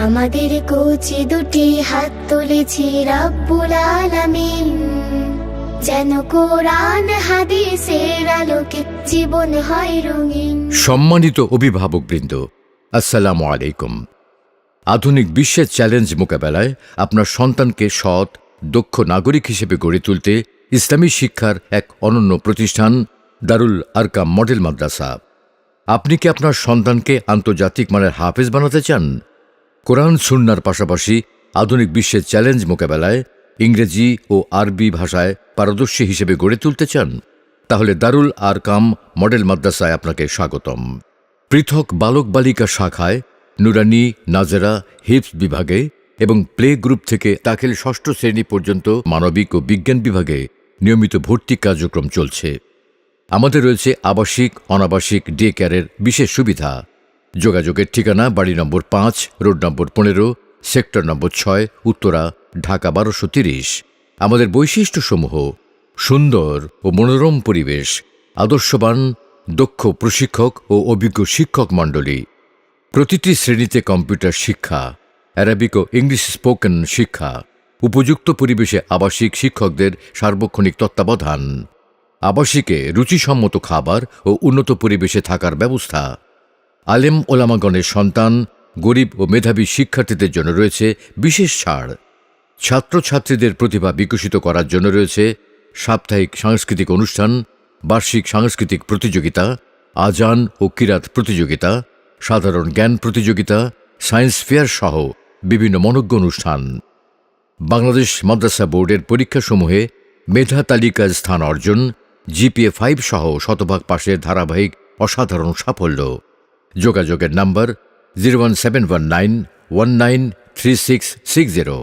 আমাদের কচি দুটি হাত তুলেছি রব্বুল আলামিন, যেন কোরআন হাদিসের আলোকে জীবন হয় রঙিন। সম্মানিত অভিভাবকবৃন্দ, আসসালামু আলাইকুম। আধুনিক বিশ্বের চ্যালেঞ্জ মোকাবেলায় আপনার সন্তানকে সৎ, দক্ষ নাগরিক হিসেবে গড়ে তুলতে ইসলামী শিক্ষার এক অনন্য প্রতিষ্ঠান দারুল আরকাম মডেল মাদ্রাসা। আপনি কি আপনার সন্তানকে আন্তর্জাতিক মানের হাফেজ বানাতে চান? কোরআন সুন্নাহর পাশাপাশি আধুনিক বিশ্বের চ্যালেঞ্জ মোকাবেলায় ইংরেজি ও আরবি ভাষায় পারদর্শী হিসেবে গড়ে তুলতে চান? তাহলে দারুল আরকাম মডেল মাদ্রাসায় আপনাকে স্বাগতম। পৃথক বালক বালিকা শাখায় নুরানি, নাজেরা, হিফজ বিভাগে এবং প্লে গ্রুপ থেকে দাখিল ষষ্ঠ শ্রেণী পর্যন্ত মানবিক ও বিজ্ঞান বিভাগে নিয়মিত ভর্তি কার্যক্রম চলছে। আমাদের রয়েছে আবাসিক, অনাবাসিক ডে কেয়ারের বিশেষ সুবিধা। যোগাযোগের ঠিকানা বাড়ি নম্বর 5, রোড নম্বর 15, সেক্টর নম্বর 6, উত্তরা, ঢাকা 1230। আমাদের বৈশিষ্ট্যসমূহ: সুন্দর ও মনোরম পরিবেশ, আদর্শবান দক্ষ প্রশিক্ষক ও অভিজ্ঞ শিক্ষক মণ্ডলী, প্রতিটি শ্রেণীতে কম্পিউটার শিক্ষা, অ্যারাবিক ও ইংলিশ স্পোকেন শিক্ষা, উপযুক্ত পরিবেশে আবাসিক শিক্ষকদের সার্বক্ষণিক তত্ত্বাবধান, আবাসিকে রুচিসম্মত খাবার ও উন্নত পরিবেশে থাকার ব্যবস্থা। আলেম ওলামাগণের সন্তান, গরিব ও মেধাবী শিক্ষার্থীদের জন্য রয়েছে বিশেষ ছাড়। ছাত্রছাত্রীদের প্রতিভা বিকশিত করার জন্য রয়েছে সাপ্তাহিক সাংস্কৃতিক অনুষ্ঠান, বার্ষিক সাংস্কৃতিক প্রতিযোগিতা, আজান ও কিরাত প্রতিযোগিতা, সাধারণ জ্ঞান প্রতিযোগিতা, সায়েন্স ফেয়ার সহ বিভিন্ন মনোজ্ঞ অনুষ্ঠান। বাংলাদেশ মাদ্রাসা বোর্ডের পরীক্ষাসমূহে মেধা তালিকায় স্থান অর্জন, GPA 5 সহ শতভাগ পাশের ধারাবাহিক অসাধারণ সাফল্য। যোগাযোগের নাম্বার 01719193660।